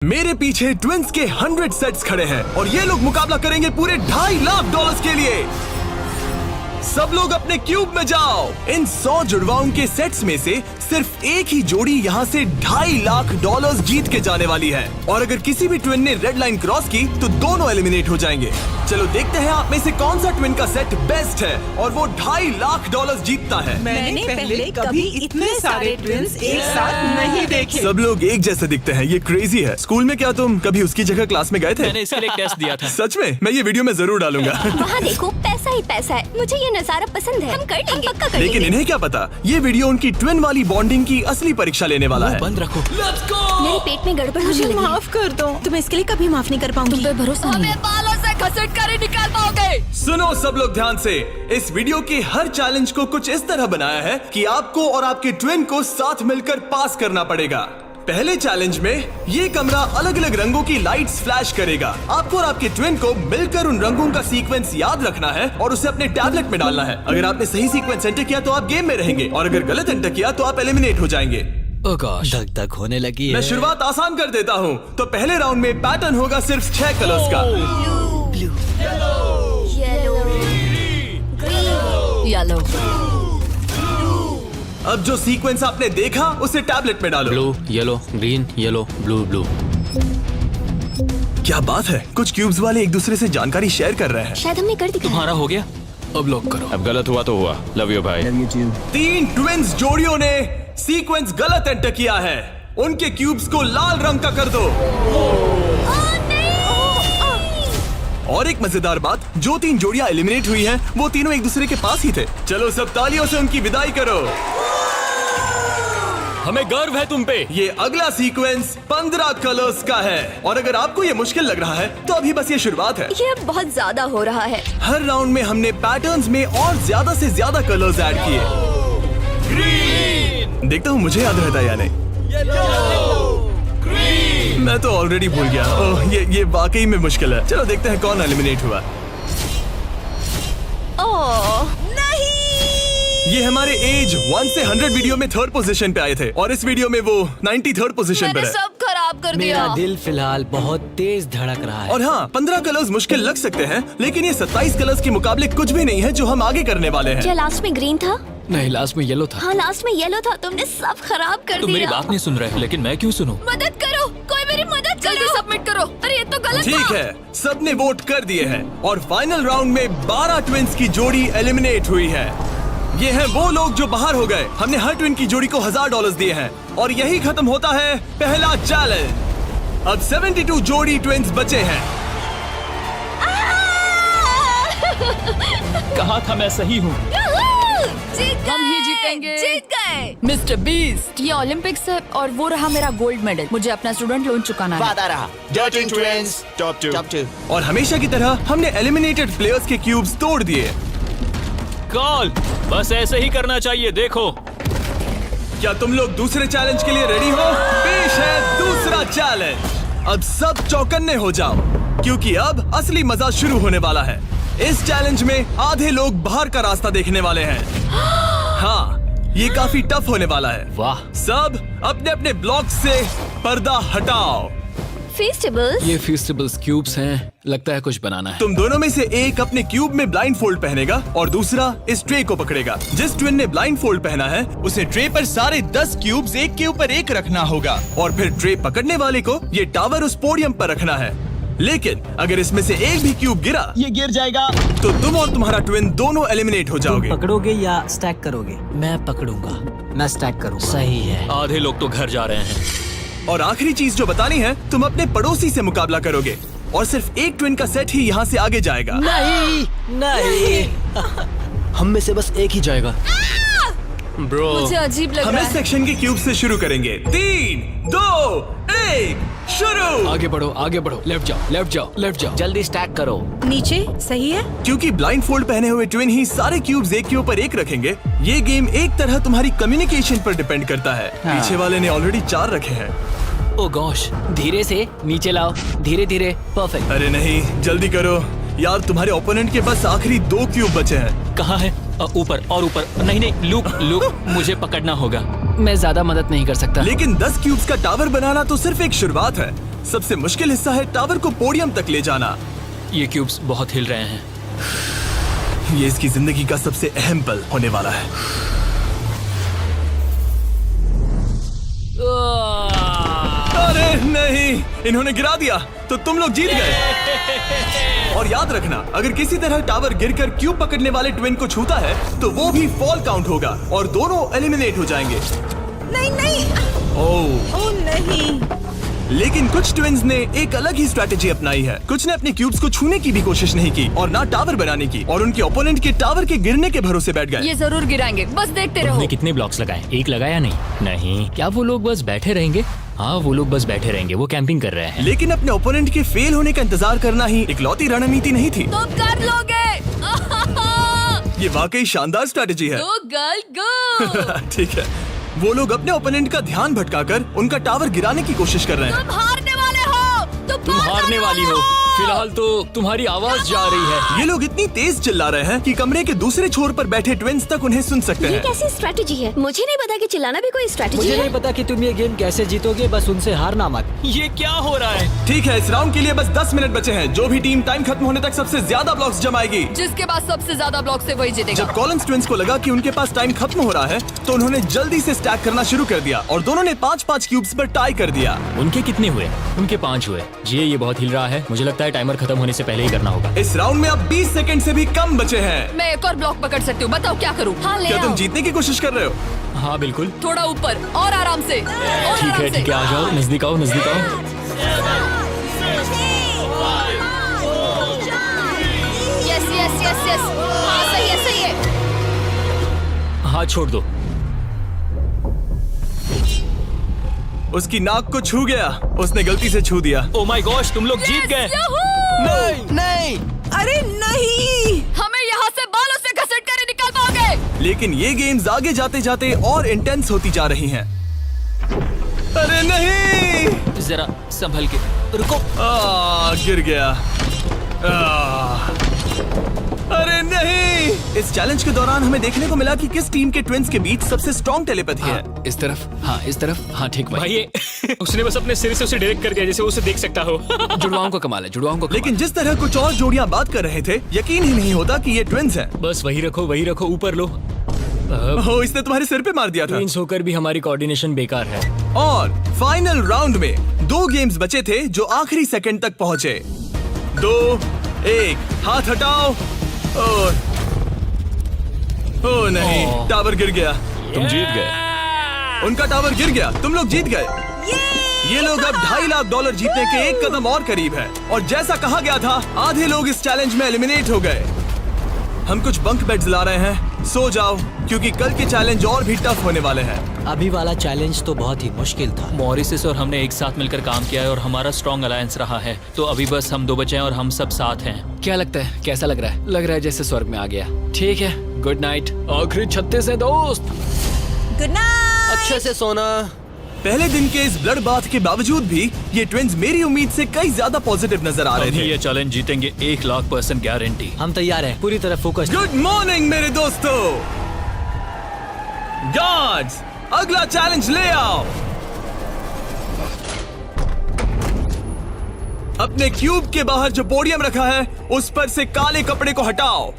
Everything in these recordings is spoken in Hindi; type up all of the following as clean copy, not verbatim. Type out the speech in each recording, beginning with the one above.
मेरे पीछे ट्विंस के 100 सेट्स खड़े हैं और ये लोग मुकाबला करेंगे पूरे $2.5 लाख के लिए। सब लोग अपने क्यूब में जाओ। इन 100 जुड़वाओं के सेट्स में से सिर्फ एक ही जोड़ी यहाँ से $2.5 लाख जीत के जाने वाली है और अगर किसी भी ट्विन ने रेड लाइन क्रॉस की तो दोनों एलिमिनेट हो जाएंगे। चलो देखते हैं आप में से कौन सा ट्विन का सेट बेस्ट है और वो $2.5 लाख जीतता है। मैंने पहले कभी इतने सारे ट्विन्स एक साथ नहीं देखे। सब लोग एक जैसे दिखते हैं, ये क्रेजी है। स्कूल में क्या तुम कभी उसकी जगह क्लास में गए थे? मैंने इसके लिए टेस्ट दिया था। सच में? मैं ये वीडियो में जरूर डालूंगा। वहाँ देखो, पैसा ही पैसा है। मुझे ये नजारा पसंद है। हम कर लेंगे, पक्का कर लेकिन लेंगे। इन्हें क्या पता, ये वीडियो उनकी ट्विन वाली बॉन्डिंग की असली परीक्षा लेने वाला है। बंद रखो। मेरे पेट में गड़बड़ होने मुझे लगी। माफ कर दो, तुम इसके लिए कभी माफ नहीं कर पाऊंगी। तुम पे भरोसा नहीं है। बालों से घसीट कर ही निकाल पाओगे। सुनो सब लोग ध्यान से, इस वीडियो के हर चैलेंज को कुछ इस तरह बनाया है कि आपको और आपके ट्विन को साथ मिलकर पास करना पड़ेगा। पहले चैलेंज में ये कमरा अलग अलग रंगों की लाइट्स फ्लैश करेगा। आपको और आपके ट्विन को मिलकर उन रंगों का सीक्वेंस याद रखना है और उसे अपने टैबलेट में डालना है। अगर आपने सही सीक्वेंस एंटर किया तो आप गेम में रहेंगे और अगर गलत एंटर किया तो आप एलिमिनेट हो जाएंगे। ओह गॉश, धक धक होने लगी है। मैं शुरुआत आसान कर देता हूँ। तो पहले राउंड में पैटर्न होगा सिर्फ 6 कलर्स का। येलो, ग्रीन, येलो, अब जो सीक्वेंस आपने देखा उसे टैबलेट में डालो। Blue, yellow, green, yellow, blue, blue. क्या बात है, कुछ क्यूब्स वाले एक दूसरे से जानकारी शेयर कर रहे हैं। शायद हमने कर दिया। तुम्हारा हो गया, अब लॉक करो। अब गलत हुआ तो हुआ। लव यू भाई। 3 ट्विंस जोड़ियों ने सीक्वेंस गलत एंटर किया है। उनके क्यूब्स को लाल रंग का कर दो। और एक मजेदार बात, जो 3 जोड़ियां एलिमिनेट हुई हैं, वो तीनों एक दूसरे के पास ही थे। चलो सब तालियों से उनकी विदाई करो। हमें गर्व है तुम पे। ये अगला सीक्वेंस 15 कलर्स का है और अगर आपको ये मुश्किल लग रहा है तो अभी बस ये शुरुआत है। ये अब बहुत ज्यादा हो रहा है। हर राउंड में हमने पैटर्न्स में और ज्यादा से ज्यादा कलर्स ऐड किए। ग्रीन, देखता हूँ मुझे याद रहता है या नहीं। मैं तो ऑलरेडी भूल गया। ओह, ये वाकई में मुश्किल है। चलो देखते हैं कौन एलिमिनेट हुआ। ओह ये हमारे एज 1 से 100 वीडियो में 3rd पोजीशन पे आए थे और इस वीडियो में वो 93rd पोजीशन पर मैंने है। सब खराब कर दिया। मेरा दिल फिलहाल बहुत तेज धड़क रहा है। और हाँ, 15 कलर्स मुश्किल लग सकते हैं लेकिन ये 27 कलर्स के मुकाबले कुछ भी नहीं है जो हम आगे करने वाले हैं। क्या लास्ट में ग्रीन था? नहीं, लास्ट में येलो था। हाँ लास्ट में येलो था। तुमने सब खराब कर तुम मेरी दिया। बात नहीं सुन रहे हो, लेकिन मैं क्यों सुनूं? मदद करो, कोई मेरी मदद जल्दी सबमिट करो। अरे ये तो गलत ठीक था। है, सबने वोट कर दिए हैं और फाइनल राउंड में 12 ट्विंस की जोड़ी एलिमिनेट हुई है। ये हैं वो लोग जो बाहर हो गए। हमने हर ट्विन की जोड़ी को $1000 दिए हैं और यही खत्म होता है पहला चैलेंज। अब 72 जोड़ी ट्विंस बचे हैं। कहा था मैं सही हूँ। हम ही जीतेंगे। जीत गए। मिस्टर बीस्ट, ये ओलंपिक्स है और वो रहा मेरा गोल्ड मेडल। मुझे अपना स्टूडेंट लोन चुकाना है। वादा रहा। Dirty Twins, top 2। और हमेशा की तरह हमने एलिमिनेटेड प्लेयर्स के क्यूब्स तोड़ दिए। कॉल, बस ऐसे ही करना चाहिए। देखो, क्या तुम लोग दूसरे चैलेंज के लिए रेडी हो? पेश है दूसरा चैलेंज। अब सब चौकन्ने हो जाओ क्योंकि अब असली मजा शुरू होने वाला है। इस चैलेंज में आधे लोग बाहर का रास्ता देखने वाले हैं। हाँ, ये काफी टफ होने वाला है। वाह। सब अपने अपने ब्लॉक से पर्दा हटाओ। फेस्टिवल्स। ये फेस्टिवल्स क्यूब्स हैं, लगता है कुछ बनाना है। तुम दोनों में से एक अपने क्यूब में ब्लाइंड फोल्ड पहनेगा और दूसरा इस ट्रे को पकड़ेगा। जिस ट्विन ने ब्लाइंड फोल्ड पहना है उसे ट्रे पर सारे 10 क्यूब्स एक के ऊपर एक रखना होगा और फिर ट्रे पकड़ने वाले को ये टावर उस पोडियम पर रखना है। लेकिन अगर इसमें से एक भी क्यूब गिरा, ये गिर जाएगा। तो तुम और तुम्हारा ट्विन दोनों एलिमिनेट हो जाओगे। पकड़ोगे या स्टैक करोगे? मैं पकड़ूंगा। मैं स्टैक करूंगा। सही है। आधे लोग तो घर जा रहे हैं। और आखिरी चीज जो बतानी है, तुम अपने पड़ोसी से मुकाबला करोगे और सिर्फ एक ट्विन का सेट ही यहाँ से आगे जाएगा। नहीं। हम में से बस एक ही जाएगा। ब्रो, मुझे अजीब लग हम रहा इस है। सेक्शन के क्यूब से शुरू करेंगे। 3, 2, 1, शुरू। आगे बढ़ो, आगे बढ़ो। लेफ्ट जाओ, लेफ्ट जाओ, लेफ्ट जाओ। जल्दी स्टैक करो। नीचे सही है। क्योंकि ब्लाइंड फोल्ड पहने हुए ट्विन ही सारे क्यूब्स एक के ऊपर एक रखेंगे, ये गेम एक तरह तुम्हारी कम्युनिकेशन पर डिपेंड करता है। पीछे वाले ने ऑलरेडी 4 रखे हैं। ओह गॉश, धीरे से नीचे लाओ, धीरे धीरे। परफेक्ट। अरे नहीं, जल्दी करो यार, तुम्हारे ओपोनेंट के पास आखिरी 2 क्यूब बचे हैं। कहाँ है? ऊपर और ऊपर। नहीं नहीं, लुक लुक, मुझे पकड़ना होगा। मैं ज्यादा मदद नहीं कर सकता। लेकिन 10 क्यूब्स का टावर बनाना तो सिर्फ एक शुरुआत है। सबसे मुश्किल हिस्सा है टावर को पोडियम तक ले जाना। ये क्यूब्स बहुत हिल रहे हैं। ये इसकी जिंदगी का सबसे अहम पल होने वाला है। अरे नहीं, इन्होंने गिरा दिया तो तुम लोग जीत गए। और याद रखना, अगर किसी तरह टावर गिरकर क्यूब पकड़ने वाले ट्विन को छूता है तो वो भी फॉल काउंट होगा और दोनों एलिमिनेट हो जाएंगे। नहीं नहीं, ओह नहीं। लेकिन कुछ ट्विन्स ने एक अलग ही स्ट्रैटेजी अपनाई है। कुछ ने अपने क्यूब्स को छूने की भी कोशिश नहीं की और ना टावर बनाने की, और उनके ओपोनेंट के टावर के गिरने के भरोसे बैठ गए। ये जरूर गिराएंगे, बस देखते रहो। उन्होंने कितने ब्लॉक्स लगाए? एक लगाया नहीं? नहीं। क्या वो लोग बस बैठे रहेंगे? हाँ, वो लोग बस बैठे रहेंगे, वो कैंपिंग कर रहे हैं। लेकिन अपने ओपोनेंट के फेल होने का इंतजार करना ही इकलौती रणनीति नहीं थी। तुम कर लोगे। ये वाकई शानदार स्ट्रैटेजी है। गो गर्ल गो। ठीक है, वो लोग अपने ओपोनेंट का ध्यान भटकाकर उनका टावर गिराने की कोशिश कर रहे हैं। तुम हारने वाले हो। तुम हारने वाली हो। फिलहाल तो तुम्हारी आवाज जा रही है। ये लोग इतनी तेज चिल्ला रहे हैं कि कमरे के दूसरे छोर पर बैठे ट्विन्स तक उन्हें सुन सकते ये हैं। कैसी स्ट्रेटेजी है? मुझे नहीं पता कि चिल्लाना भी कोई स्ट्रेटेजी मुझे है। नहीं पता कि तुम ये गेम कैसे जीतोगे, बस उनसे हारना मत। ये क्या हो रहा है? ठीक है, इस राउंड के लिए बस 10 मिनट बचे हैं। जो भी टीम टाइम खत्म होने तक सबसे ज्यादा ब्लॉक्स जमाएगी, जिसके पास सबसे ज्यादा ब्लॉक से वही जीतेगा। जब कॉलिंस ट्विन्स को लगा कि उनके पास टाइम खत्म हो रहा है तो उन्होंने जल्दी से स्टैक करना शुरू कर दिया और दोनों ने 5-5 क्यूब्स पर टाई कर दिया। उनके कितने हुए? उनके 5 हुए। जी, ये बहुत हिल रहा है। मुझे लगता है टाइमर खत्म होने से पहले ही करना होगा। इस राउंड में अब 20 सेकंड से भी कम बचे हैं। मैं एक और ब्लॉक पकड़ सकती हूँ, बताओ क्या करूँ? हाँ, ले क्या तुम आओ। जीतने की कोशिश कर रहे हो? हाँ बिल्कुल। थोड़ा ऊपर और आराम से। ठीक है ठीक है, आ जाओ, नजदीक आओ, नजदीक आओ। यस यस यस यस, हाँ सही है सही है। हाथ छोड़ दो। उसकी नाक को छू गया, उसने गलती से छू दिया। ओ माय गॉश, तुम लोग जीत गए। नहीं नहीं, अरे नहीं। हमें यहाँ से बालों से घसीट कर ही निकल पाओगे। लेकिन ये गेम्स आगे जाते जाते और इंटेंस होती जा रही हैं। अरे नहीं, जरा संभल के रुको। गिर गया। अरे नहीं। इस चैलेंज के दौरान हमें देखने को मिला कि किस टीम के ट्विन्स के बीच सबसे स्ट्रॉन्ग टेलीपैथी है। इस तरफ, हाँ इस तरफ, हाँ ठीक भाई। ये उसने बस अपने सिर से उसे डायरेक्ट कर दिया जैसे वो उसे देख सकता हो। जुड़वाओं को कमाल है, जुड़वाओं को कमाल। लेकिन जिस तरह कुछ और जोड़ियां बात कर रहे थे, यकीन ही नहीं होता कि ये ट्विन्स हैं। बस वही रखो, ऊपर लो। हो, इसने तुम्हारे सिर पे मार दिया था। ट्विन्स होकर भी हमारी कोऑर्डिनेशन बेकार है। और फाइनल राउंड में 2 गेम्स बचे थे जो आखिरी सेकंड तक पहुंचे। 2, 1, हाथ हटाओ। और ओ नहीं, टावर गिर गया। तुम जीत गए। उनका टावर गिर गया, तुम लोग जीत गए। ये लोग अब $2.5 लाख जीतने के एक कदम और करीब है। और जैसा कहा गया था, आधे लोग इस चैलेंज में एलिमिनेट हो गए। हम कुछ बंक बेड्स ला रहे हैं, सो जाओ क्योंकि कल के चैलेंज और भी टफ होने वाले हैं। अभी वाला चैलेंज तो बहुत ही मुश्किल था। मॉरिसस और हमने एक साथ मिलकर काम किया है और हमारा स्ट्रॉन्ग अलायंस रहा है। तो अभी बस हम 2 बचे हैं और हम सब साथ हैं। क्या लगता है, कैसा लग रहा है? लग रहा है जैसे स्वर्ग में आ गया। ठीक है, गुड नाइट। आखिरी 36 है दोस्त। Good night. अच्छे से सोना। पहले दिन के इस ब्लड बाथ के बावजूद भी ये ट्विन्स मेरी उम्मीद से कई ज्यादा पॉजिटिव नजर आ रहे हम थे। ये चैलेंज जीतेंगे, 1,00,000% गारंटी। हम तैयार हैं, पूरी तरह फोकस। गुड मॉर्निंग मेरे दोस्तों। गार्ड्स, अगला चैलेंज ले आओ। अपने क्यूब के बाहर जो पोडियम रखा है उस पर से काले कपड़े को हटाओ।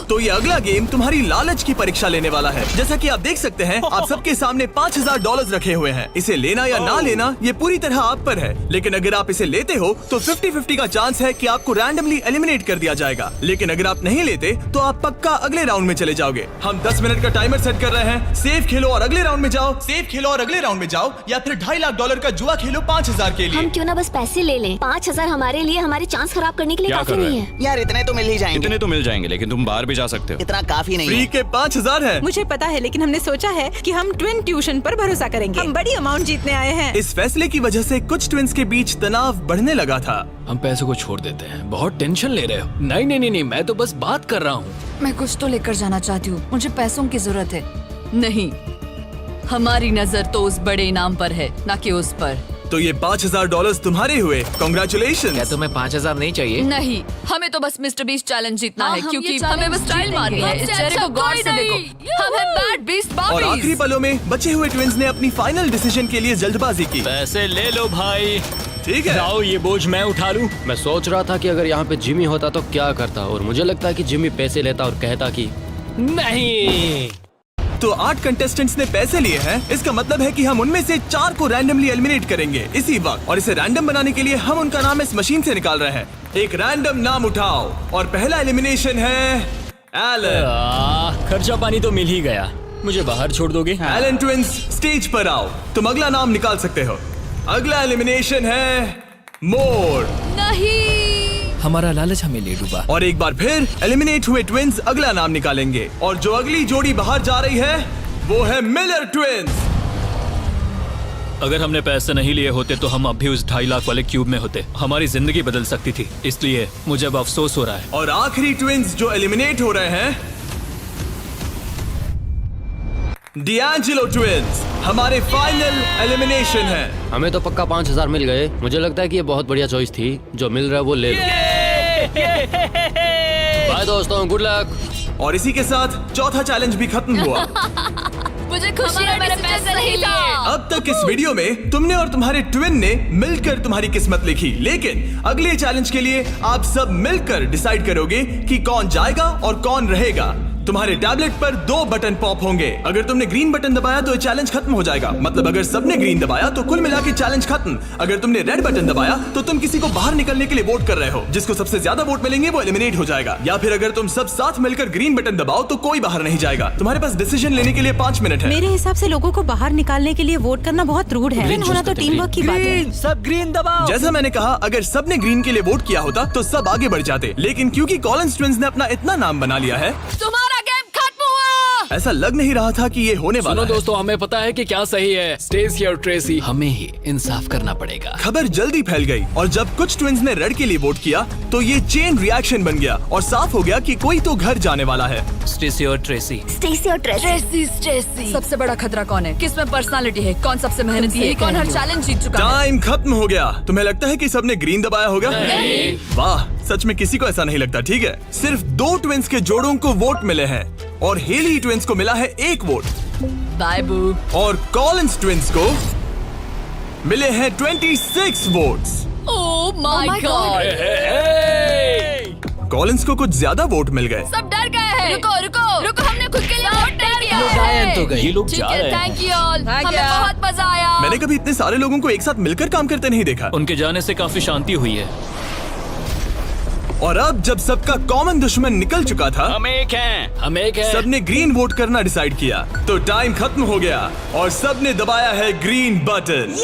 तो ये अगला गेम तुम्हारी लालच की परीक्षा लेने वाला है। जैसा कि आप देख सकते हैं, आप सबके सामने $5,000 रखे हुए हैं। इसे लेना या ना लेना ये पूरी तरह आप पर है। लेकिन अगर आप इसे लेते हो तो 50-50 का चांस है कि आपको रैंडमली एलिमिनेट कर दिया जाएगा। लेकिन अगर आप नहीं लेते तो आप पक्का अगले राउंड में चले जाओगे। हम 10 मिनट का टाइमर सेट कर रहे हैं। सेफ खेलो और अगले राउंड में जाओ, सेफ खेलो और अगले राउंड में जाओ, या फिर $2.5 लाख का जुआ खेलो 5,000 के लिए। हम क्यों ना बस पैसे ले लें? 5,000 हमारे लिए हमारे चांस खराब करने के लिए क्या काफी कर रहे नहीं हैं? है। यार इतने तो मिल ही जाएंगे। इतने तो मिल जाएंगे, लेकिन तुम बाहर भी जा सकते हो। इतना काफी नहीं फ्री है। के 5,000 है। मुझे पता है, लेकिन हमने सोचा है कि हम ट्विन ट्यूशन पर भरोसा करेंगे। हम बड़ी अमाउंट जीतने आए हैं। इस फैसले की वजह से कुछ ट्विन्स के बीच तनाव बढ़ने लगा था। हम पैसों को छोड़ देते हैं, बहुत टेंशन ले रहे हो। नहीं, मैं तो बस बात कर रहा हूँ। मैं कुछ तो लेकर जाना चाहती हूँ, मुझे पैसों की जरूरत है। नहीं, हमारी नजर तो उस बड़े इनाम पर है, ना कि उस पर। तो ये $5,000 तुम्हारे हुए। कॉन्ग्रेचुलेशन। क्या तुम्हें 5,000 नहीं चाहिए? नहीं, हमें तो बस मिस्टर बीस्ट चैलेंज जीतना है, हम क्योंकि ये हमें बस challenge स्टाइल मारनी है। इस जीतेंगे। चेहरे को गौर से देखो, हम हैं बैड बीस्ट और आखिरी बाबीज। पलों में बचे हुए ट्विन्स ने अपनी फाइनल डिसीजन के लिए जल्दबाजी की। पैसे ले लो भाई। ठीक है। जाओ, ये बोझ मैं उठा लूं। मैं सोच रहा था कि अगर यहाँ पे जिमी होता तो क्या करता, और मुझे लगता है कि जिमी पैसे लेता और कहता कि नहीं। तो 8 कंटेस्टेंट्स ने पैसे लिए हैं। इसका मतलब है कि हम उनमें से 4 को रैंडमली एलिमिनेट करेंगे इसी वक्त, और इसे रैंडम बनाने के लिए हम उनका नाम इस मशीन से निकाल रहे हैं। एक रैंडम नाम उठाओ, और पहला एलिमिनेशन है एलन। खर्चा पानी तो मिल ही गया, मुझे बाहर छोड़ दोगे? एलन ट्विंस, स्टेज पर आओ। तुम अगला नाम निकाल सकते हो। अगला एलिमिनेशन है मोर। नहीं, हमारा लालच हमें ले डूबा। और एक बार फिर एलिमिनेट हुए ट्विंस अगला नाम निकालेंगे, और जो अगली जोड़ी बाहर जा रही है वो है मिलर ट्विंस। अगर हमने पैसे नहीं लिए होते तो हम अब भी उस 2.5 लाख वाले क्यूब में होते। हमारी जिंदगी बदल सकती थी, इसलिए मुझे अब अफसोस हो रहा है। और आखिरी ट्विंस जो एलिमिनेट हो रहे हैं, डिएंजेलो ट्विंस, हमारे फाइनल एलिमिनेशन है। हमें तो पक्का 5000 मिल गए। मुझे लगता है कि ये बहुत बढ़िया चॉइस थी। जो मिल रहा है वो ले लो। बाय दोस्तों, गुड लक। और इसी के साथ चौथा चैलेंज भी खत्म हुआ। मुझे खुशी है मैंने पैसे नहीं लिए। अब तक इस वीडियो में तुमने और तुम्हारे ट्विन ने मिलकर तुम्हारी किस्मत लिखी, लेकिन अगले चैलेंज के लिए आप सब मिलकर डिसाइड करोगे कि कौन जाएगा और कौन रहेगा। तुम्हारे टैबलेट पर 2 बटन पॉप होंगे। अगर तुमने ग्रीन बटन दबाया तो ये चैलेंज खत्म हो जाएगा। मतलब अगर सबने ग्रीन दबाया तो कुल मिला के चैलेंज खत्म। अगर तुमने रेड बटन दबाया तो तुम किसी को बाहर निकलने के लिए वोट कर रहे हो। जिसको सबसे ज्यादा वोट मिलेंगे वो एलिमिनेट हो जाएगा। या फिर अगर तुम सब साथ मिलकर ग्रीन बटन दबाओ तो कोई बाहर नहीं जाएगा। तुम्हारे पास डिसीजन लेने के लिए 5 मिनट है। मेरे हिसाब से लोगों को बाहर निकालने के लिए वोट करना बहुत रूड है। Green होना choose तो करते टीम वर्क की बात है। सब ग्रीन दबाओ। जैसा मैंने कहा, अगर सबने ग्रीन के लिए वोट किया होता तो सब आगे बढ़ जाते, लेकिन क्योंकि कॉलिंस ट्विंस ने अपना इतना नाम बना लिया है, तुम्हारा गेम खत्म हुआ। ऐसा लग नहीं रहा था कि ये होने वाला सुनो है। दोस्तों, हमें पता है कि क्या सही है। स्टेसी और ट्रेसी, हमें ही इंसाफ करना पड़ेगा। खबर जल्दी फैल गई, और जब कुछ ट्विंस ने रेड के लिए वोट किया तो ये चेन रिएक्शन बन गया और साफ हो गया कि कोई तो घर जाने वाला है। स्टेसी और ट्रेसी। स्टेसी और ट्रेसी। सबसे बड़ा खतरा कौन है? किसमें पर्सनालिटी है? कौन सबसे मेहनती है? कौन हर चैलेंज जीत चुका है? टाइम खत्म हो गया। तुम्हें लगता है कि सबने ग्रीन दबाया होगा? नहीं। वाह, सच में किसी को ऐसा नहीं लगता। ठीक है, सिर्फ 2 ट्विंस के जोड़ों को वोट मिले हैं, और हेली ट्विंस को मिला है 1 वोट, बाय बू। और कॉलिंस ट्विंस को मिले हैं 26 votes. Oh my God, Collins को कुछ ज्यादा वोट मिल गए। सब डर गए हैं। रुको रुको रुको, हमने खुद के लिए वोट नहीं किया लोग आए तो गए। ये लोग ठीक जा है, रहे हैं। थैंक यू ऑल, हमें बहुत मजा आया। मैंने कभी इतने सारे लोगों को एक साथ मिलकर काम करते नहीं देखा। उनके जाने से काफी शांति हुई है। और अब जब सबका कॉमन दुश्मन निकल चुका था, हम एक हैं। हम एक है। सबने ग्रीन वोट करना डिसाइड किया, तो टाइम खत्म हो गया और सबने दबाया है ग्रीन बटन।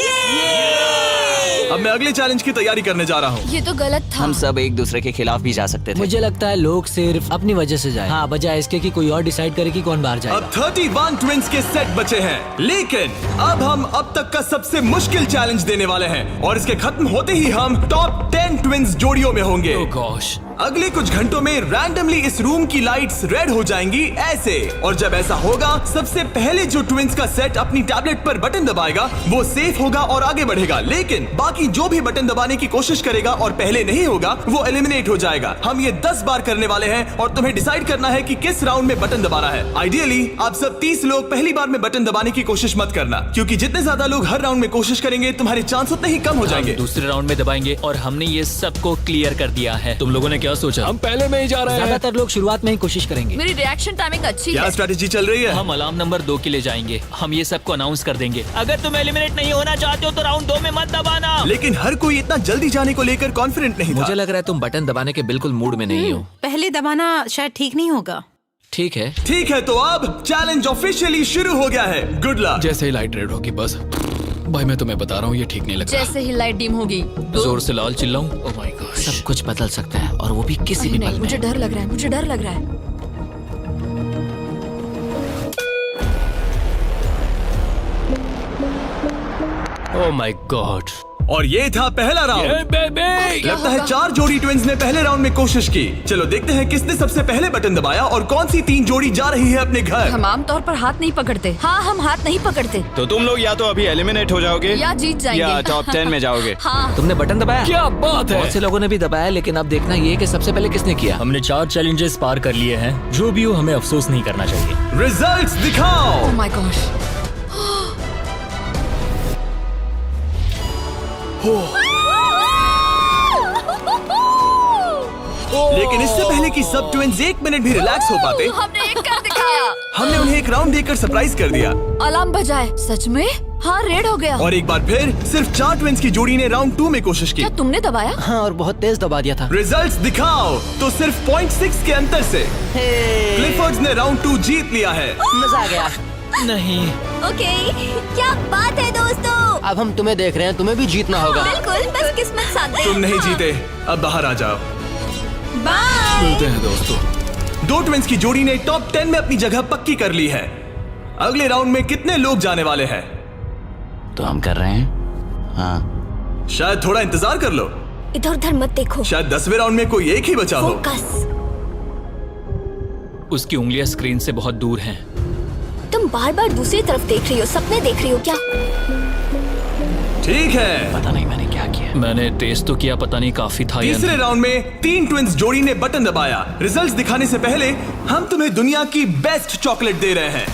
अब मैं अगले चैलेंज की तैयारी करने जा रहा हूँ। ये तो गलत था। हम सब एक दूसरे के खिलाफ भी जा सकते थे। मुझे लगता है लोग सिर्फ अपनी वजह से जाए। हाँ, बजाय इसके कि कोई और डिसाइड करे कि कौन बाहर अब जाएगा। 31 ट्विंस के सेट बचे हैं, लेकिन अब हम अब तक का सबसे मुश्किल चैलेंज देने वाले हैं, और इसके खत्म होते ही हम टॉप 10 ट्विंस जोड़ियों में होंगे। Oh gosh। अगले कुछ घंटों में रैंडमली इस रूम की लाइट्स रेड हो जाएंगी ऐसे, और जब ऐसा होगा सबसे पहले जो ट्विंस का सेट अपनी टैबलेट पर बटन दबाएगा वो सेफ होगा और आगे बढ़ेगा, लेकिन बाकी जो भी बटन दबाने की कोशिश करेगा और पहले नहीं होगा वो एलिमिनेट हो जाएगा। हम ये 10 बार करने वाले हैं और तुम्हें डिसाइड करना है कि किस राउंड में बटन दबाना है। आइडियली आप सब 30 लोग पहली बार में बटन दबाने की कोशिश मत करना, क्योंकि जितने ज्यादा लोग हर राउंड में कोशिश करेंगे तुम्हारे चांस उतने ही कम हो जाएंगे। दूसरे राउंड में दबाएंगे, और हमने ये सबको क्लियर कर दिया है। तुम लोगों ने क्या सोचा? हम पहले में ही जा रहे हैं। ज्यादातर लोग शुरुआत में ही कोशिश करेंगे। मेरी रिएक्शन टाइमिंग अच्छी क्या है। स्ट्रेटेजी चल रही है? हम अलार्म नंबर 2 के लिए जाएंगे। हम ये सबको अनाउंस कर देंगे। अगर तुम एलिमिनेट नहीं होना चाहते हो तो राउंड 2 में मत दबाना। लेकिन हर कोई इतना जल्दी जाने को लेकर कॉन्फिडेंट नहीं था। मुझे लग रहा है तुम बटन दबाने के बिल्कुल मूड में नहीं हो। पहले दबाना शायद ठीक नहीं होगा। ठीक है, ठीक है, तो अब चैलेंज ऑफिशियली शुरू हो गया है। Good luck. जैसे ही लाइट रेड होगी बस। भाई मैं तुम्हें बता रहा हूँ, ये ठीक नहीं लग रहा। जैसे ही लाइट डिम होगी जोर से लाल चिल्लाऊं? Oh my God. सब कुछ बदल सकता है, और वो भी किसी भी नहीं, पल मुझे में। डर लग रहा है, मुझे डर लग रहा है। Oh my God. और ये था पहला राउंड। बेबी। लगता है 4 जोड़ी ट्विंस ने पहले राउंड में कोशिश की। चलो देखते हैं किसने सबसे पहले बटन दबाया और कौन सी 3 जोड़ी जा रही है अपने घर। हम आमतौर पर हाथ नहीं पकड़ते। हाँ, हम हाथ नहीं पकड़ते। तो तुम लोग या तो अभी एलिमिनेट हो जाओगे या जीत जाएंगे। या टॉप 10 में जाओगे। हाँ, तुमने बटन दबाया? क्या बात है। बहुत से लोगों ने भी दबाया, लेकिन अब देखना ये कि सबसे पहले किसने किया। हमने 4 चैलेंजेस पार कर लिए हैं। जो भी हो, हमें अफसोस नहीं करना चाहिए। रिजल्ट्स दिखाओ। ओह माय गॉश। कि सब ट्विंस 1 मिनट भी रिलैक्स हो पाते, हमने एक कर दिखाया। हमने उन्हें एक राउंड देकर सरप्राइज कर दिया। अलार्म बजाए। सच में? हाँ, रेड हो गया। और एक बार फिर सिर्फ 4 ट्विंस की जोड़ी ने राउंड 2 में कोशिश की। क्या तुमने दबाया? हाँ, और बहुत तेज दबा दिया था। रिजल्ट्स दिखाओ। तो सिर्फ 0.6 के अंतर से क्लिफर्ड्स ने राउंड 2 जीत लिया है। मजा आ गया। नहीं। ओके, क्या बात है दोस्तों। अब हम तुम्हें देख रहे हैं, तुम्हें भी जीतना होगा। बिल्कुल, बस किस्मत साथ दे। तुम नहीं जीते, अब बाहर आ जाओ। बाय। मिलते हैं दोस्तों। 2 ट्विंस की जोड़ी ने टॉप 10 में अपनी जगह पक्की कर ली है। अगले राउंड में कितने लोग जाने वाले हैं? तो हम कर रहे हैं। हाँ, शायद थोड़ा इंतजार कर लो। इधर उधर मत देखो। शायद 10वें राउंड में कोई एक ही बचा हो। फोकस। उसकी उंगलियां स्क्रीन से बहुत दूर हैं। तुम बार बार दूसरी तरफ देख रही हो, सपने देख रही हो क्या? ठीक है। पता नहीं मैंने क्या किया। मैंने टेस्ट तो किया, पता नहीं काफी था या तीसरे नहीं। राउंड में 3 ट्विंस जोड़ी ने बटन दबाया। रिजल्ट्स दिखाने से पहले हम तुम्हें दुनिया की बेस्ट चॉकलेट दे रहे हैं।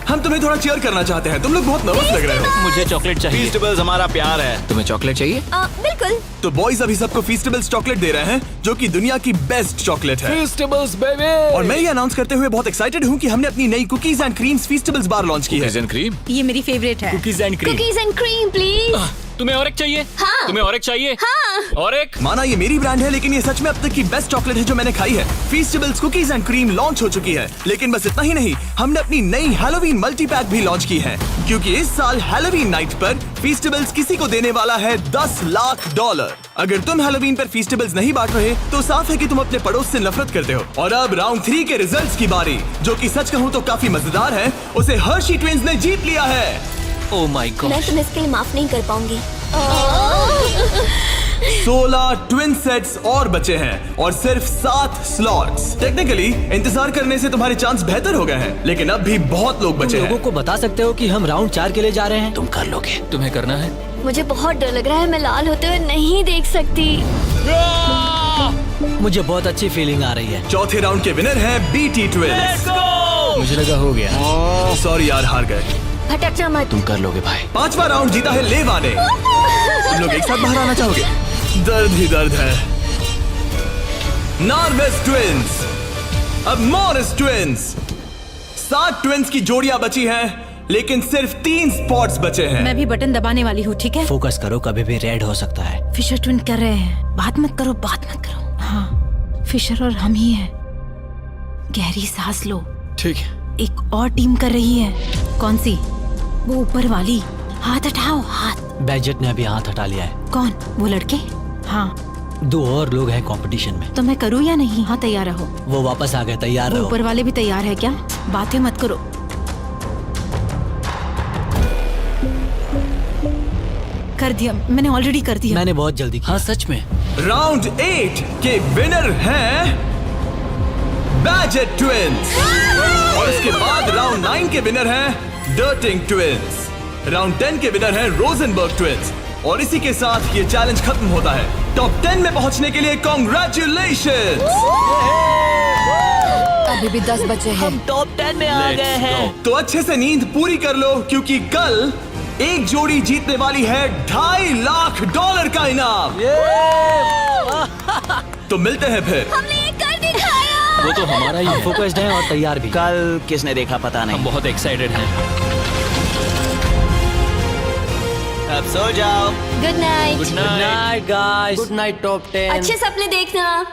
हम तुम्हें थोड़ा चीयर करना चाहते हैं। तुम लोग बहुत नर्वस लग रहे हो। मुझे चॉकलेट चाहिए। फीस्टेबल्स हमारा प्यार है। तुम्हें चॉकलेट चाहिए? बिल्कुल। तो बॉयज अभी सबको फीस्टेबल्स चॉकलेट दे रहे हैं, जो कि दुनिया की बेस्ट चॉकलेट है। Festivals baby. और मैं ये अनाउंस करते हुए बहुत एक्साइटेड हूँ कि हमने अपनी नई cookies and creams Feastables bar launch की है। क्रीम? ये मेरी फेवरेट है। Cookies and cream. Cookies and cream please. तुम्हें और एक चाहिए? हाँ। तुम्हें और एक चाहिए? हाँ। और एक? माना ये मेरी ब्रांड है, लेकिन ये सच में अब तक की बेस्ट चॉकलेट है जो मैंने खाई है। फीस्टेबल्स कुकीज एंड क्रीम लॉन्च हो चुकी है, लेकिन बस इतना ही नहीं, हमने अपनी नई हैलोवीन मल्टी पैक भी लॉन्च की है, क्योंकि इस साल हैलोवीन नाइट पर फीस्टेबल्स किसी को देने वाला है $10 लाख। अगर तुम हैलोवीन पर फीस्टेबल्स नहीं बांट रहे, तो साफ है कि तुम अपने पड़ोस से नफरत करते हो। और अब राउंड 3 के रिजल्ट्स की बारी, जो कि सच कहूँ तो काफी मजेदार है। उसे हर्शी ट्विंस ने जीत लिया है। Oh my God. मैं तुम्हें इसके लिए माफ नहीं कर पाऊंगी। 16 ट्विन सेट्स और बचे हैं और सिर्फ 7 स्लॉट्स। टेक्निकली इंतजार करने से तुम्हारे चांस बेहतर हो गए हैं, लेकिन अब भी बहुत लोग बचे तुम लोगों हैं। को बता सकते हो कि हम राउंड 4 के लिए जा रहे हैं? तुम कर लोगे। तुम्हें करना है? मुझे बहुत डर लग रहा है, मैं लाल होते हुए नहीं देख सकती। मुझे बहुत अच्छी फीलिंग आ रही है। चौथे राउंड के विनर हैं बीटी ट्विंस। मुझे लगा हो गया। सॉरी यार, हार गए। भटकना मत। तुम कर लोगे भाई। 5वां राउंड जीता है लेवा ने। तुम लोग एक साथ बाहर आना चाहोगे? दर्द ही दर्द है। नॉर्वेस ट्विंस, अब मॉरिस ट्विंस। 7 ट्विंस की जोड़ियां बची हैं, लेकिन सिर्फ 3 स्पॉट्स बचे हैं। मैं भी बटन दबाने वाली हूँ, ठीक है? फोकस करो, कभी भी रेड हो सकता है। फिशर ट्विन कर रहे हैं। बात मत करो, बात मत करो। हाँ, फिशर और हम ही हैं। गहरी सांस लो। ठीक है। एक और टीम कर रही है। कौन सी? वो ऊपर वाली। हाथ हटाओ, हाथ। बैजेट ने अभी हाथ हटा लिया है। कौन? वो लड़के? हाँ। 2 और लोग हैं कंपटीशन में। तो मैं करूँ या नहीं? हाँ, तैयार रहो। वो वापस आ गए, तैयार वो रहो। ऊपर वाले भी तैयार है क्या? बातें मत करो। कर दिया, मैंने ऑलरेडी कर दिया। मैंने बहुत जल्दी किया। हाँ सच में। राउंड 8 के विनर हैं बैजेट ट्विंस। और इसके बाद राउंड 9 के विनर हैं डर्टिंग ट्विंस। राउंड 10 के विनर हैं रोजनबर्ग ट्विंस। और इसी के साथ ये चैलेंज खत्म होता है। टॉप 10 में पहुंचने के लिए कांग्रेचुलेशंस। अभी भी 10 बचे हैं। टॉप 10 में आ गए हैं। तो अच्छे से नींद पूरी कर लो, क्योंकि कल एक जोड़ी जीतने वाली है $2.5 लाख का इनाम। तो मिलते हैं फिर। हमने ये कर दिखाया। वो तो हमारा ही है। फोकस्ड हैं और तैयार भी। कल किसने देखा पता हम नहीं। बहुत एक्साइटेड हैं। अब सो जाओ। Good night. Good night. Night guys. Good night top 10। अच्छे सपने देखना।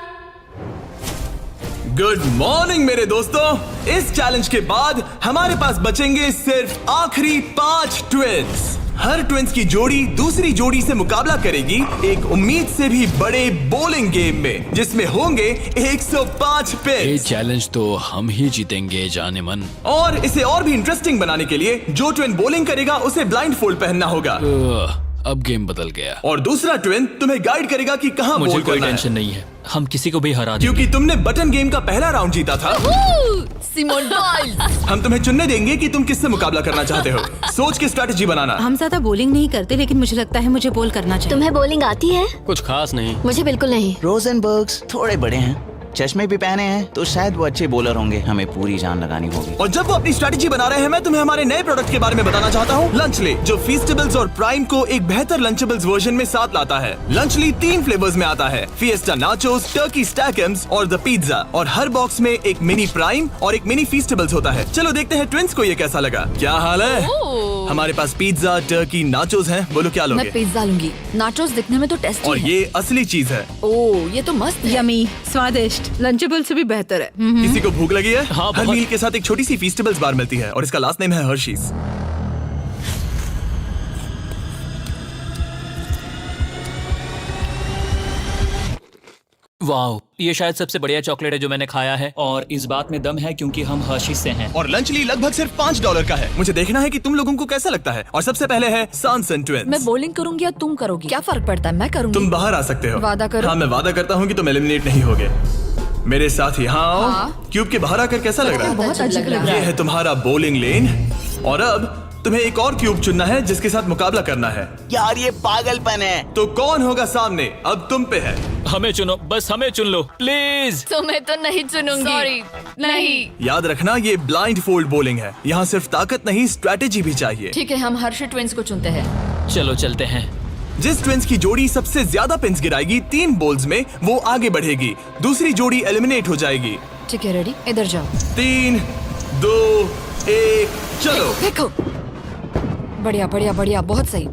गुड मॉर्निंग मेरे दोस्तों। इस चैलेंज के बाद हमारे पास बचेंगे सिर्फ आखिरी 5 ट्विंस। हर ट्विंस की जोड़ी दूसरी जोड़ी से मुकाबला करेगी एक उम्मीद से भी बड़े बोलिंग गेम में, जिसमें होंगे 105 ये पिन्स। चैलेंज तो हम ही जीतेंगे जाने मन। और इसे और भी इंटरेस्टिंग बनाने के लिए जो ट्विन बॉलिंग करेगा उसे ब्लाइंड फोल्ड पहनना होगा। अब गेम बदल गया। और दूसरा ट्विन तुम्हें गाइड करेगा कि कहां मुझे बॉल कोई करना है, टेंशन नहीं है। हम किसी को भी हरा देंगे। क्योंकि तुमने बटन गेम का पहला राउंड जीता था। Simone Biles. हम तुम्हें चुनने देंगे कि तुम किससे मुकाबला करना चाहते हो। सोच के स्ट्रैटेजी बनाना। हम ज्यादा बॉलिंग नहीं करते, लेकिन मुझे लगता है मुझे बॉल करना चाहिए। तुम्हें बॉलिंग आती है? कुछ खास नहीं। मुझे बिल्कुल नहीं। रोजनबर्ग्स थोड़े बड़े हैं, चश्मे भी पहने हैं तो शायद वो अच्छे बॉलर होंगे। हमें पूरी जान लगानी होगी। और जब वो अपनी स्ट्रेटेजी बना रहे हैं, मैं तुम्हें हमारे नए प्रोडक्ट के बारे में बताना चाहता हूँ, लंचली, जो फीस्टेबल्स और प्राइम को एक बेहतर लंचेबल्स वर्जन में साथ लाता है। लंचली 3 फ्लेवर्स में आता है, फिएस्टा नाचोस, टर्की स्टैकम्स और द पिज्जा। और हर बॉक्स में एक मिनी प्राइम और एक मिनी फीस्टेबल्स होता है। चलो देखते हैं ट्विंस को ये कैसा लगा। क्या हाल है? हमारे पास पिज्जा, टर्की, नाचोस हैं। बोलो क्या लोगे? मैं पिज्जा लूंगी। नाचोस दिखने में तो टेस्टी और है। ये असली चीज है। ओह, ये तो मस्त है। यमी, स्वादिष्ट, लंचेबल से भी बेहतर है। किसी को भूख लगी है? हाँ, हर बहुत। मील के साथ एक छोटी सी फीस्टेबल्स बार मिलती है और इसका लास्ट नेम है हर्शीज। वाओ, ये शायद सबसे बढ़िया चॉकलेट है जो मैंने खाया है, और इस बात में दम है क्योंकि हम हर्शीज से हैं। और लंचली लगभग सिर्फ $5 का है। मुझे देखना है कि तुम लोगों को कैसा लगता है। और सबसे पहले है सांसन मैं ट्विंस। बॉलिंग करूंगी या तुम करोगी? क्या फर्क पड़ता है? मैं करूंगी। तुम बाहर आ सकते हो। वादा करो। हाँ, मैं वादा करता हूँ कि तुम एलिमिनेट नहीं होगे। मेरे साथ यहाँ आओ। हाँ। क्यूब के बाहर आकर कैसा लग रहा है? बहुत अजीब लग रहा ये है। है तुम्हारा बॉलिंग लेन। और अब तुम्हें एक और क्यूब चुनना है जिसके साथ मुकाबला करना है। यार ये पागलपन है। तो कौन होगा सामने? अब तुम पे है। हमें चुनो, बस हमें चुन लो प्लीज। तुम्हें तो नहीं चुनूंगी। Sorry, नहीं। याद रखना, ये ब्लाइंड फोल्ड बॉलिंग है। यहाँ सिर्फ ताकत नहीं, स्ट्रेटेजी भी चाहिए। ठीक है, हम हर्षी ट्विंस को चुनते हैं। चलो चलते हैं। जिस ट्विंस की जोड़ी सबसे ज्यादा पिंस गिराएगी 3 बॉल्स में, वो आगे बढ़ेगी। दूसरी जोड़ी एलिमिनेट हो जाएगी। ठीक है, रेडी? इधर जाओ। 3, 2, 1, चलो। देखो, बढ़िया बढ़िया बढ़िया, बहुत सही।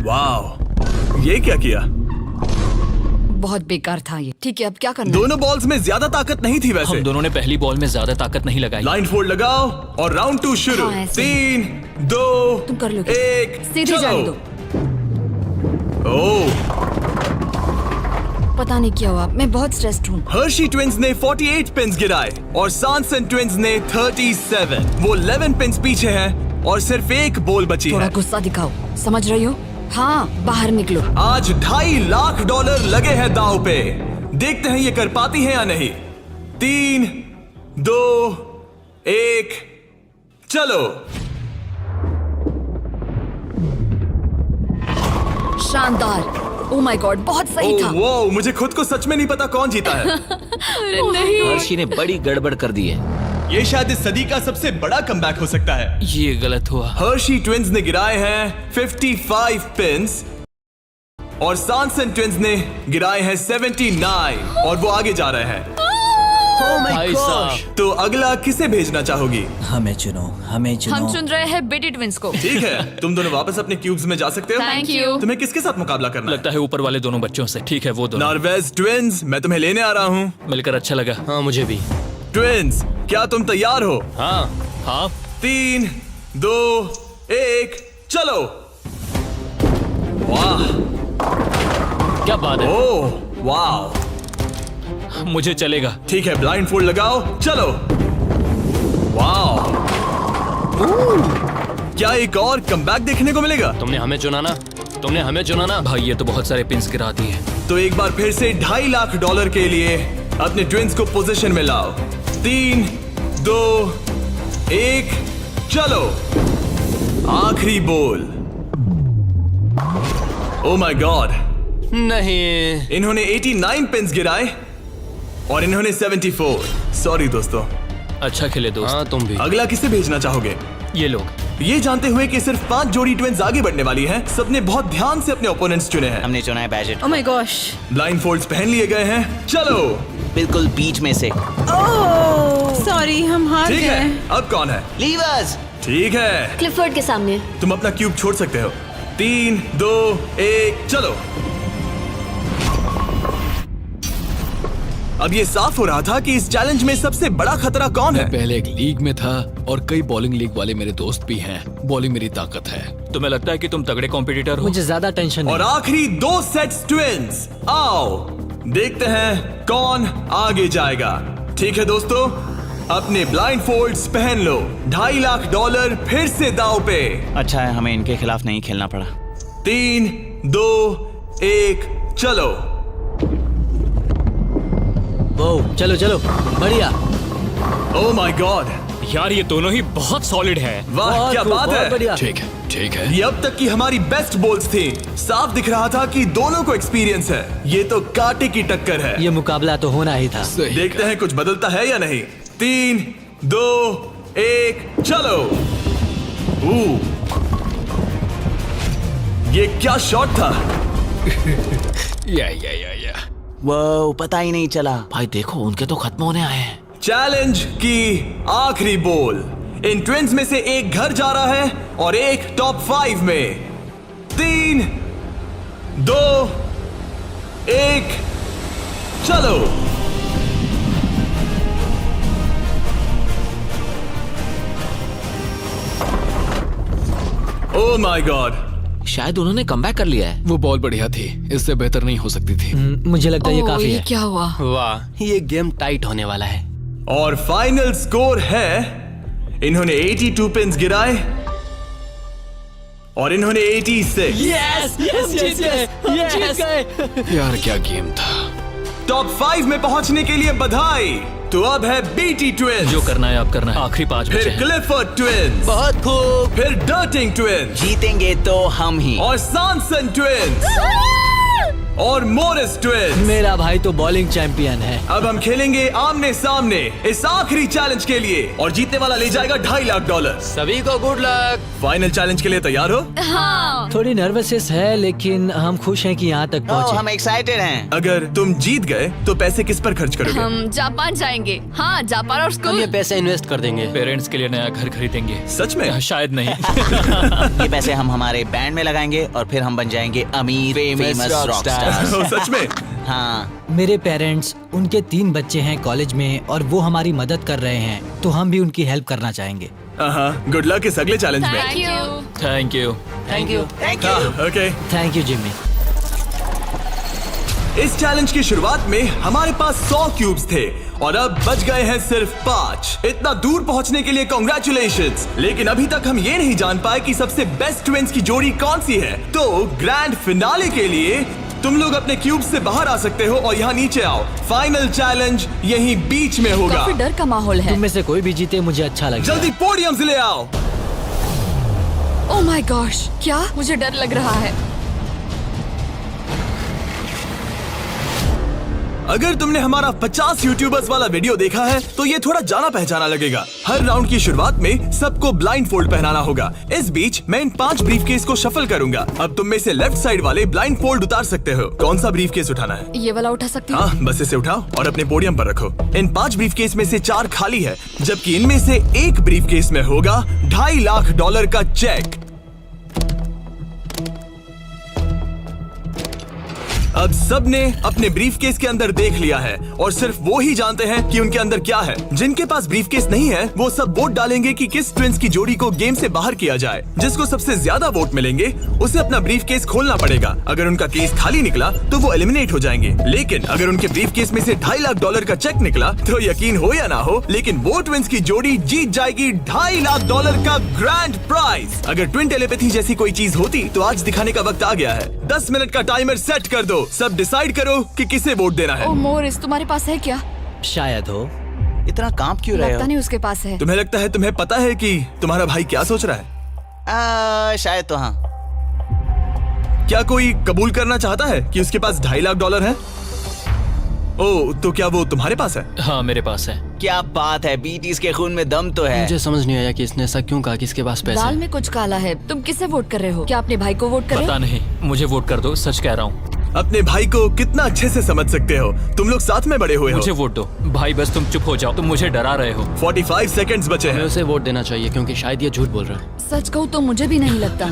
वाह, ये क्या किया? बहुत बेकार था ये। ठीक है, अब क्या करना है? दोनों बॉल्स में ज्यादा ताकत नहीं थी वैसे। हम दोनों ने पहली बॉल में ज्यादा ताकत नहीं लगाई। लाइन फोल्ड लगाओ और राउंड 2 शुरू। हाँ, ऐसे। 3, 2, तुम कर लोगे। 1, सीधे जाने दो। ओह, पता नहीं क्या हुआ, मैं बहुत स्ट्रेस्ड हूँ। हर्शी ट्विंस ने 48 पिंस गिराए और सांसन ट्विंस ने 37। वो 11 पिंस पीछे हैं और सिर्फ एक बॉल बची थोड़ा है। गुस्सा दिखाओ, समझ रही हो? हाँ, बाहर निकलो। आज $2.5 लाख लगे हैं दांव पे। देखते हैं ये कर पाती है या नहीं। 3, 2, 1, चलो। शानदार। ओह माय गॉड, बहुत सही था। वो मुझे खुद को सच में नहीं पता कौन जीता है। हर्षी ने बड़ी गड़बड़ कर दी है। ये शायद इस सदी का सबसे बड़ा कमबैक हो सकता है। ये गलत हुआ। हर्शी ट्विंस ने गिराए हैं 55 पिंस और सांसन ट्विंस ने गिराए हैं 79 और वो आगे जा रहे हैं। भाई साहब, तो अगला किसे भेजना चाहोगी? हमें चुनो, हमें चुनो। हम चुन रहे हैं बिडी ट्विंस को। ठीक है, तुम दोनों वापस अपने क्यूब्स में जा सकते हो। Thank you. तुम्हें किसके साथ मुकाबला करना है? लगता है ऊपर वाले दोनों बच्चों से। ठीक है, वो दोनों। नॉर्वेज ट्विंस, मैं तुम्हें लेने आ रहा हूँ। मिलकर अच्छा लगा। हाँ, मुझे भी। ट्विंस, क्या तुम तैयार हो? हाँ। हाँ, 3, 2, 1, चलो। वाह, क्या बात है। ओह, वाह। मुझे चलेगा। ठीक है, ब्लाइंड फोल्ड लगाओ, चलो। वाह, क्या एक और कमबैक देखने को मिलेगा? तुमने हमें चुना ना? तुमने हमें चुना ना? भाई ये तो बहुत सारे पिंस गिरा दिए। तो एक बार फिर से $2.5 लाख के लिए अपने ट्विंस को पोजीशन में लाओ। 3, 2, 1, चलो। आखिरी बॉल। ओ माय गॉड, नहीं। इन्होंने 89 पिंस गिराए और इन्होंने 74। सॉरी दोस्तों। अच्छा खेले दोस्त। हाँ, तुम भी। अगला किसे भेजना चाहोगे? ये लोग। ये जानते हुए कि सिर्फ 5 जोड़ी ट्विंस आगे बढ़ने वाली हैं, सबने बहुत ध्यान से अपने ओपोनेंट्स चुने हैं। हमने चुना है budget. Oh my gosh. Blindfolds पहन लिए गए हैं। चलो। बिल्कुल बीच में से। ओह, सॉरी, हम हार ठीक है, गए। अब कौन है? लीवर्स। ठीक है, क्लिफर्ड के सामने। तुम अपना क्यूब छोड़ सकते हो। 3, 2, 1, चलो। अब ये साफ हो रहा था कि इस चैलेंज में सबसे बड़ा खतरा कौन है। पहले एक लीग में था और कई बॉलिंग लीग वाले मेरे दोस्त भी हैं। बॉलिंग मेरी ताकत है। तुम्हें लगता है कि तुम तगड़े कॉम्पिटिटर हो? मुझे ज्यादा टेंशन नहीं। और आखिरी 2 सेट्स ट्विंस। आओ देखते हैं कौन आगे जाएगा। ठीक है दोस्तों, अपने ब्लाइंड फोल्ड्स पहन लो। $2.5 लाख फिर से दांव पे। अच्छा है हमें इनके खिलाफ नहीं खेलना पड़ा। 3, 2, 1, चलो। ओ, चलो चलो, बढ़िया। ओह माय गॉड, यार ये दोनों ही बहुत सॉलिड है। वाह क्या बात है। बढ़िया। ठीक है। ये अब तक की हमारी बेस्ट बोल्स थी। साफ दिख रहा था कि दोनों को एक्सपीरियंस है। ये तो कांटे की टक्कर है। ये मुकाबला तो होना ही था। देखते हैं कुछ बदलता है या नहीं। 3, 2, 1 चलो। ये क्या शॉट था। या वो पता ही नहीं चला। भाई देखो उनके तो खत्म होने आए हैं। चैलेंज की आखिरी बॉल। इन ट्विंस में से एक घर जा रहा है और एक टॉप 5 में। 3, 2, 1 चलो। Oh my God. शायद उन्होंने कमबैक कर लिया है। वो बॉल बढ़िया थी, इससे बेहतर नहीं हो सकती थी। मुझे लगता है ये काफी ये है। क्या हुआ? वाह, ये गेम टाइट होने वाला है। और फाइनल स्कोर है, इन्होंने 82 पिन्स गिराए और इन्होंने 86। यार क्या गेम था। टॉप 5 में पहुंचने के लिए बधाई। तो अब है बीटी ट्विंस, जो करना है आप करना है। आखिरी 5 बचे फिर हैं। क्लिफर्ड ट्विंस, बहुत खूब। फिर डर्टिंग ट्विंस जीतेंगे तो हम ही। और सॉनसन ट्विंस और मोरिस ट्विंस। मेरा भाई तो बॉलिंग चैंपियन है। अब हम खेलेंगे आमने सामने इस आखिरी चैलेंज के लिए और जीतने वाला ले जाएगा $2.5 लाख। सभी को गुड लक। फाइनल चैलेंज के लिए तैयार हो? हाँ। थोड़ी नर्वसनेस है लेकिन हम खुश हैं कि यहाँ तक पहुँचे। हम एक्साइटेड हैं। अगर तुम जीत गए तो पैसे किस पर खर्च करोगे? हम जापान जाएंगे। हाँ, जापान और हम स्कूल। ये पैसे इन्वेस्ट कर देंगे। पेरेंट्स के लिए नया घर खरीदेंगे। सच में? शायद नहीं। ये पैसे हम हमारे बैंड में लगाएंगे और फिर हम बन जाएंगे अमीर फेमस रॉक स्टार्स। ओ, सच में? हाँ। मेरे पेरेंट्स, उनके 3 बच्चे हैं कॉलेज में और वो हमारी मदद कर रहे हैं, तो हम भी उनकी हेल्प करना चाहेंगे। हाँ, गुड लक इस अगले चैलेंज में। Thank you. Thank you. Thank you. Thank you. हाँ, ओके। Thank you Jimmy. इस चैलेंज की शुरुआत में हमारे पास 100 क्यूब्स थे और अब बच गए हैं सिर्फ 5। इतना दूर पहुंचने के लिए कांग्रेचुलेशंस। लेकिन अभी तक हम ये नहीं जान पाए कि सबसे बेस्ट ट्विंस की जोड़ी कौन सी है। तो ग्रैंड फिनाले के लिए तुम लोग अपने क्यूब से बाहर आ सकते हो और यहाँ नीचे आओ। फाइनल चैलेंज यहीं बीच में होगा। काफी डर का माहौल है। तुम में से कोई भी जीते मुझे अच्छा लगेगा। जल्दी पोडियम से ले आओ। ओह माय गॉश, क्या मुझे डर लग रहा है। अगर तुमने हमारा 50 यूट्यूबर्स वाला वीडियो देखा है तो ये थोड़ा जाना पहचाना लगेगा। हर राउंड की शुरुआत में सबको ब्लाइंड फोल्ड पहनाना होगा। इस बीच मैं इन 5 ब्रीफकेस को शफल करूंगा। अब तुम में से लेफ्ट साइड वाले ब्लाइंड फोल्ड उतार सकते हो। कौन सा ब्रीफकेस उठाना है? ये वाला उठा सकती हूँ? हाँ, बस इसे उठाओ और अपने पोडियम पर रखो। इन 5 ब्रीफकेस में से 4 खाली है, जबकि इनमें से एक ब्रीफकेस में होगा $2.5 लाख का चेक। अब सबने अपने ब्रीफकेस के अंदर देख लिया है और सिर्फ वो ही जानते हैं कि उनके अंदर क्या है। जिनके पास ब्रीफकेस नहीं है वो सब वोट डालेंगे कि किस ट्विंस की जोड़ी को गेम से बाहर किया जाए। जिसको सबसे ज्यादा वोट मिलेंगे उसे अपना ब्रीफकेस खोलना पड़ेगा। अगर उनका केस खाली निकला तो वो एलिमिनेट हो जाएंगे। लेकिन अगर उनके ब्रीफकेस में से $2.5 लाख का चेक निकला तो यकीन हो या ना हो, लेकिन वो ट्विंस की जोड़ी जीत जाएगी $2.5 लाख का ग्रैंड प्राइज। अगर ट्विन टेलीपैथी जैसी कोई चीज होती तो आज दिखाने का वक्त आ गया है। 10 मिनट का टाइमर सेट कर दो। सब डिसाइड करो कि किसे वोट देना है। ओह मोरिस, तुम्हारे पास है क्या? शायद हो। इतना कांप क्यों रहे लगता हो? नहीं उसके पास है। तुम्हें लगता है तुम्हें पता है कि तुम्हारा भाई क्या सोच रहा है? शायद तो हाँ। क्या कोई कबूल करना चाहता है कि उसके पास $2.5 लाख है? ओह, तो क्या वो तुम्हारे पास है? हाँ मेरे पास है। क्या बात है, बीटीज के खून में दम तो है। मुझे समझ नहीं आया कि इसने ऐसा क्यों कहा कि इसके पास पैसे दाल हैं। में कुछ काला है। तुम किसे वोट कर रहे हो? क्या अपने भाई को वोट कर रहे पता हो? नहीं, मुझे वोट कर दो, सच कह रहा हूँ। अपने भाई को कितना अच्छे से समझ सकते हो। तुम लोग साथ में बड़े हुए मुझे हो। वोट दो भाई, बस तुम चुप हो जाओ, तुम मुझे डरा रहे हो। 45 सेकंड्स बचे हमें हैं। उसे वोट देना चाहिए क्योंकि शायद ये झूठ बोल रहा है। सच कहूँ तो मुझे भी नहीं लगता।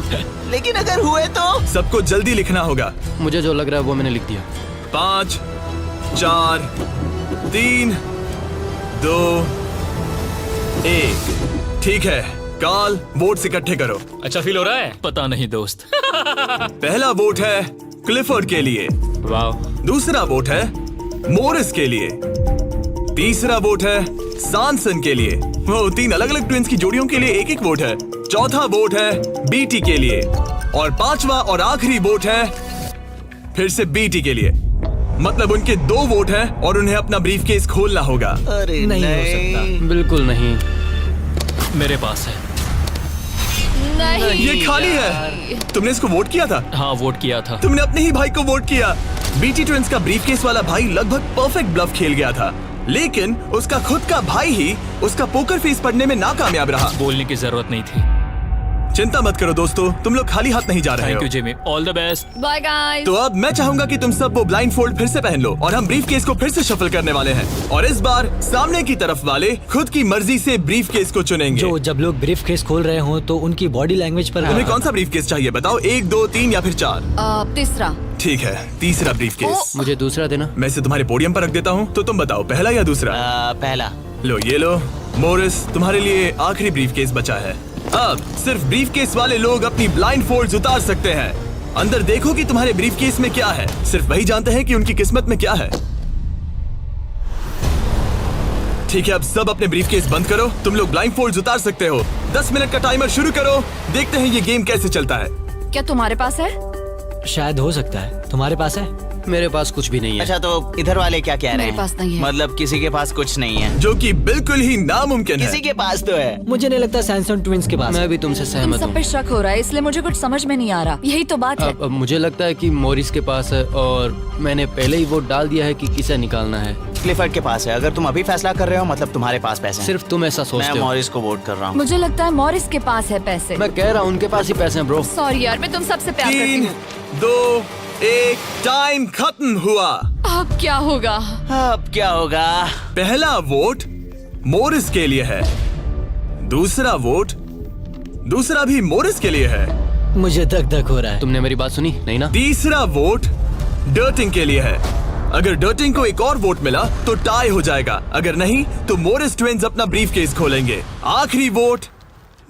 लेकिन अगर हुए तो? सबको जल्दी लिखना होगा। मुझे जो लग रहा है वो मैंने लिख दिया। 5, 4, 3, 2, 1। ठीक है, काल वोट्स इकट्ठे करो। अच्छा फील हो रहा है? पता नहीं दोस्त। पहला वोट है क्लिफर्ड के लिए, वाह। दूसरा वोट है मोरिस के लिए, तीसरा वोट है सॉनसन के लिए। वो 3 अलग अलग ट्विंस की जोड़ियों के लिए एक वोट है। चौथा वोट है बीटी के लिए और 5वां और आखिरी वोट है फिर से बीटी के लिए। मतलब उनके 2 वोट हैं और उन्हें अपना ब्रीफकेस खोलना होगा। अरे नहीं हो सकता। बिल्कुल नहीं। मेरे पास है। नहीं ये खाली है। तुमने इसको वोट किया था? हाँ, वोट किया था। तुमने अपने ही भाई को वोट किया। बीटी ट्विंस का ब्रीफकेस वाला भाई लगभग परफेक्ट ब्लफ खेल गया था, लेकिन उसका खुद का भाई ही उसका पोकर फेस पढ़ने में नाकामयाब रहा। बोलने की जरूरत नहीं थी। चिंता मत करो दोस्तों, तुम लोग खाली हाथ नहीं जा रहे थैंक हो। You Jimmy, all the best. Bye guys. तो अब मैं चाहूंगा कि तुम सब वो ब्लाइंड फोल्ड फिर से पहन लो और हम ब्रीफकेस को फिर से शफल करने वाले हैं। और इस बार सामने की तरफ वाले खुद की मर्जी से ब्रीफकेस को चुनेंगे। जो जब लोग ब्रीफ केस खोल रहे हो तो उनकी बॉडी लैंग्वेज पर तुम्हें कौन सा ब्रीफकेस चाहिए बताओ? 1, 2, 3 या फिर 4? तीसरा। ठीक है, तीसरा ब्रीफकेस। मुझे दूसरा देना। मैं इसे तुम्हारे पोडियम पर रख देता हूँ, तो तुम बताओ पहला या दूसरा? पहला। लो ये लो मोरिस, तुम्हारे लिए आखिरी ब्रीफकेस बचा है। अब सिर्फ ब्रीफकेस वाले लोग अपनी ब्लाइंड फोल्ड्स उतार सकते हैं। अंदर देखो कि तुम्हारे ब्रीफकेस में क्या है। सिर्फ वही जानते हैं कि उनकी किस्मत में क्या है। ठीक है, अब सब अपने ब्रीफकेस बंद करो। तुम लोग ब्लाइंड फोल्ड्स उतार सकते हो। 10 मिनट का टाइमर शुरू करो। देखते हैं ये गेम कैसे चलता है। क्या तुम्हारे पास है? शायद हो सकता है। तुम्हारे पास है? मेरे पास कुछ भी नहीं है। अच्छा, तो इधर वाले क्या कह रहे मेरे हैं? पास नहीं है। मतलब किसी के पास कुछ नहीं है? जो कि बिल्कुल ही नामुमकिन है। किसी के पास तो है। मुझे नहीं लगता सैमसंग ट्विंस के पास है। मैं भी तुमसे तुम सहमत सब हूँ। पे शक हो रहा है, इसलिए मुझे कुछ समझ में नहीं आ रहा। यही तो बात है। अब मुझे लगता है कि मॉरिस के पास है और मैंने पहले ही वोट डाल दिया है कि किसे निकालना है। क्लिफर्ड के पास है। अगर तुम अभी फैसला कर रहे हो मतलब तुम्हारे पास पैसे हैं। सिर्फ तुम ऐसा मैं सोचते हो। मॉरिस को वोट कर रहा हूँ। मुझे लगता है मॉरिस के पास है पैसे। मैं कह रहा हूँ उनके पास ही पैसे हैं ब्रो। सॉरी यार, मैं तुम सबसे प्यार करती 3, हूँ। 2, 1 टाइम खत्म हुआ। अब क्या होगा? अब क्या होगा? पहला वोट मोरिस के लिए है। दूसरा भी मोरिस के लिए है। मुझे धक धक हो रहा है। तुमने मेरी बात सुनी नहीं ना? तीसरा वोट डर्टिंग के लिए है। अगर डर्टिंग को एक और वोट मिला तो टाई हो जाएगा, अगर नहीं तो मोरिस ट्विंस अपना ब्रीफकेस खोलेंगे। आखिरी वोट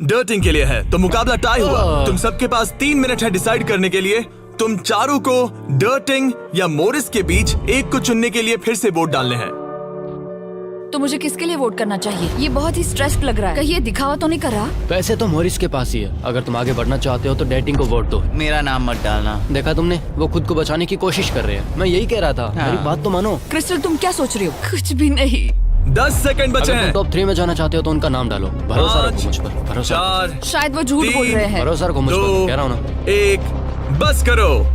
डर्टिंग के लिए है, तो मुकाबला टाई हुआ। तुम सबके पास 3 मिनट है डिसाइड करने के लिए। तुम चारों को डर्टिंग या मोरिस के बीच एक को चुनने के लिए फिर से वोट डालने हैं। तो मुझे किसके लिए वोट करना चाहिए? ये बहुत ही स्ट्रेस्ड लग रहा है। कहीं ये दिखावा तो नहीं कर रहा? पैसे तो मॉरिस के पास ही है। अगर तुम आगे बढ़ना चाहते हो तो डेटिंग को वोट दो। मेरा नाम मत डालना। देखा तुमने, वो खुद को बचाने की कोशिश कर रहे हैं। मैं यही कह रहा था। मेरी बात तो मानो। क्रिस्टल, तुम क्या सोच रही हो? कुछ भी नहीं। 10 सेकंड बचे अगर तुम हैं। टॉप 3 में जाना चाहते हो तो उनका नाम डालो। भरोसा रखो मुझ पर। भरोसा 4, शायद वो झूठ बोल रहे हैं। भरोसा रखो मुझ पर। 2, कह रहा हूँ ना। 1 बस करो।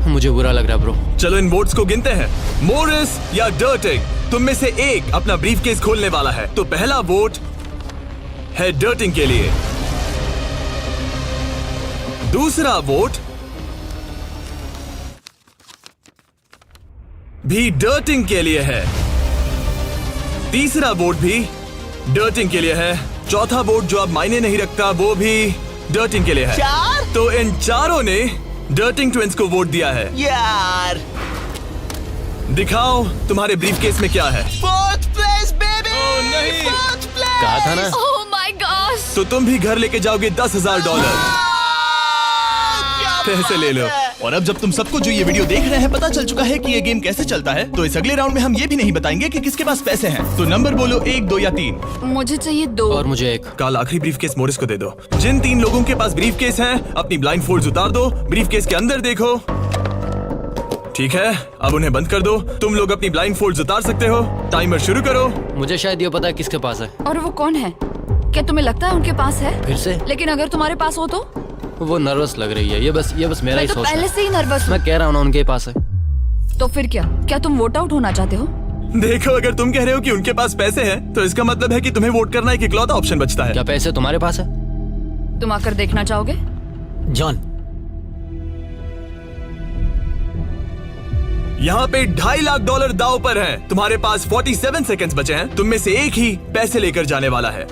मुझे बुरा लग रहा है ब्रो। चलो इन वोट्स को गिनते हैं। मोरिस या डर्टिंग, तुम में से एक अपना ब्रीफकेस खोलने वाला है। तो पहला वोट है डर्टिंग के लिए। दूसरा वोट भी डर्टिंग के लिए है। तीसरा वोट भी डर्टिंग के लिए है। चौथा वोट जो अब मायने नहीं रखता वो भी डर्टिंग के लिए है। 4? तो इन चारों ने डर्टिंग ट्विंस को वोट दिया है। यार, दिखाओ तुम्हारे ब्रीफकेस में क्या है। 4th place baby। नहीं। 4th place। कहा था ना। Oh my God. तो तुम भी घर लेके जाओगे $10,000। पैसे ले लो। और अब जब तुम सबको जो ये वीडियो देख रहे हैं पता चल चुका है कि ये गेम कैसे चलता है, तो इस अगले राउंड में हम ये भी नहीं बताएंगे कि किसके पास पैसे हैं। तो नंबर बोलो 1, 2 या 3। मुझे चाहिए 2। और मुझे 1। काल आखिरी ब्रीफकेस मोरिस को दे दो। जिन 3 लोगों के पास ब्रीफकेस हैं, अपनी ब्लाइंड फोल्ड्स उतार दो। ब्रीफकेस के अंदर देखो। ठीक है, अब उन्हें बंद कर दो। तुम लोग अपनी ब्लाइंड फोल्ड्स उतार सकते हो। टाइमर शुरू करो। मुझे शायद ये पता है किसके पास है। और वो कौन है? क्या तुम्हें लगता है उनके पास है? फिर से लेकिन अगर तुम्हारे पास हो तो? वो नर्वस लग रही है। ये बस मेरा मैं ही तो सोच पहले है। से ही नर्वस हूँ। मैं कह रहा हूँ ना उनके पास है। तो फिर क्या तुम वोट आउट होना चाहते हो? देखो, अगर तुम कह रहे हो कि उनके पास पैसे हैं, तो इसका मतलब है कि तुम्हें वोट करना एक इकलौता ऑप्शन बचता है। क्या पैसे तुम्हारे पास है? तुम आकर देखना चाहोगे? जॉन, यहाँ पे $2.5 लाख दाव पर हैं। तुम्हारे पास 47 सेकंड्स बचे हैं। तुम में से एक ही पैसे लेकर जाने वाला है।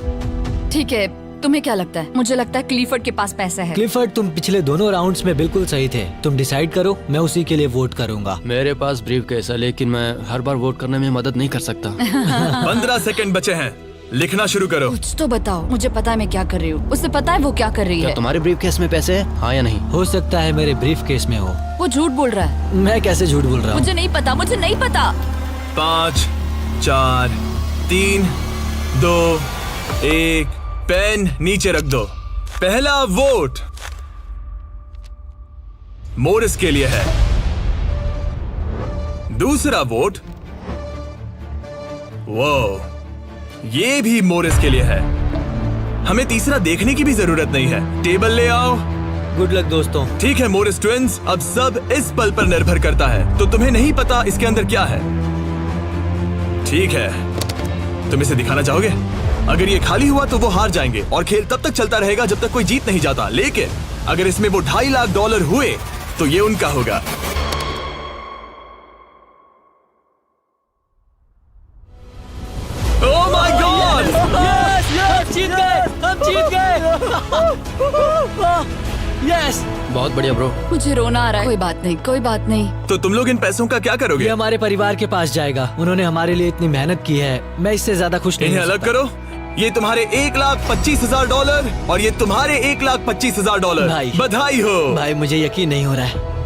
ठीक है, तुम्हें क्या लगता है? मुझे लगता है क्लीफर्ड के पास पैसा है। क्लिफर्ड, तुम पिछले दोनों राउंड्स में बिल्कुल सही थे। तुम डिसाइड करो, मैं उसी के लिए वोट करूंगा। मेरे पास ब्रीफकेस है, लेकिन मैं हर बार वोट करने में मदद नहीं कर सकता। 15 सेकंड बचे हैं। लिखना शुरू करो। कुछ तो बताओ। मुझे पता है मैं क्या कर रही हूँ। उसे पता है वो क्या कर रही क्या है। तुम्हारे ब्रीफकेस में पैसे है? हाँ या नहीं? हो सकता है मेरे ब्रीफकेस में हो। वो झूठ बोल रहा है। मैं कैसे झूठ बोल रहा हूँ? मुझे नहीं पता। मुझे नहीं पता। 5, 4, 3, 2, 1 पेन नीचे रख दो। पहला वोट मोरिस के लिए है। दूसरा वोट ये भी मोरिस के लिए है। हमें तीसरा देखने की भी जरूरत नहीं है। टेबल ले आओ। गुड लक दोस्तों। ठीक है मोरिस ट्विंस, अब सब इस पल पर निर्भर करता है। तो तुम्हें नहीं पता इसके अंदर क्या है। ठीक है, तुम इसे दिखाना चाहोगे? अगर ये खाली हुआ तो वो हार जाएंगे और खेल तब तक चलता रहेगा जब तक कोई जीत नहीं जाता। लेकिन अगर इसमें वो $2.5 लाख हुए तो ये उनका होगा। Oh my God! हम जीत गए, हम जीत गए। यस, बहुत बढ़िया ब्रो। मुझे रोना आ रहा है। कोई बात नहीं, कोई बात नहीं। तो तुम लोग इन पैसों का क्या करोगे? ये हमारे परिवार के पास जाएगा। उन्होंने हमारे लिए इतनी मेहनत की है, मैं इससे ज्यादा खुश नहीं इन्हें हो अलग सकता। करो। ये तुम्हारे $1,25,000 और ये तुम्हारे $1,25,000। भाई। बधाई हो। भाई मुझे यकीन नहीं हो रहा है।